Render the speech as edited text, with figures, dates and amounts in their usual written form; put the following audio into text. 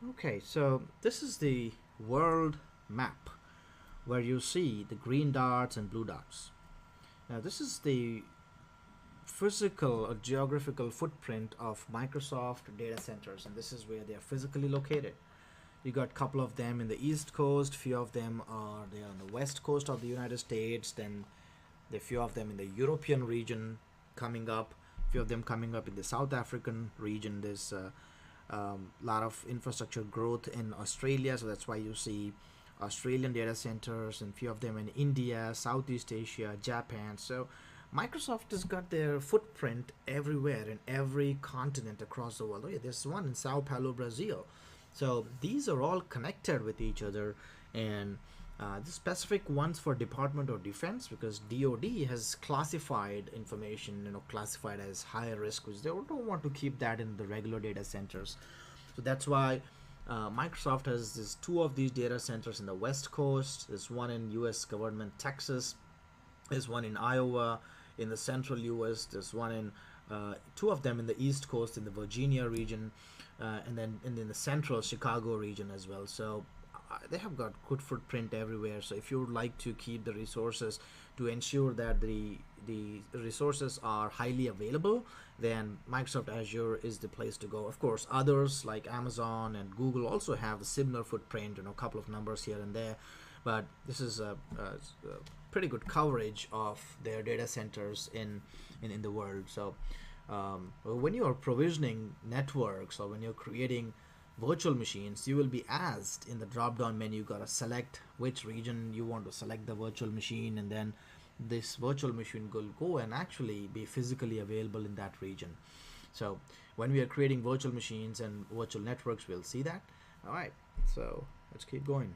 Okay, so this is the world map where you see the green dots and blue dots. Now, this is the physical or geographical footprint of Microsoft data centers, and this is where they are physically located. You got a couple of them in the East Coast, few of them are there on the West Coast of the United States, then there are few of them in the European region coming up, few of them coming up in the South African region. There's lot of infrastructure growth in Australia, so that's why you see Australian data centers and few of them in India, Southeast Asia, Japan. So Microsoft has got their footprint everywhere in every continent across the world. Oh yeah, there's one in Sao Paulo, Brazil. So these are all connected with each other, and the specific ones for Department of Defense, because DoD has classified information, classified as high risk, which they don't want to keep that in the regular data centers. So that's why Microsoft has this two of these data centers in the West Coast. There's one in U.S. government, Texas. There's one in Iowa, in the central U.S. There's one in two of them in the East Coast, in the Virginia region, and then in the central Chicago region as well. So they have got good footprint everywhere. So if you would like to keep the resources to ensure that the resources are highly available, then Microsoft Azure is the place to go. Of course, others like Amazon and Google also have a similar footprint, a couple of numbers here and there, but this is a pretty good coverage of their data centers in the world. So when you are provisioning networks or when you're creating virtual machines, you will be asked in the drop down menu, you gotta select which region you want to select the virtual machine, and then this virtual machine will go and actually be physically available in that region. So when we are creating virtual machines and virtual networks, we'll see that. All right, so let's keep going.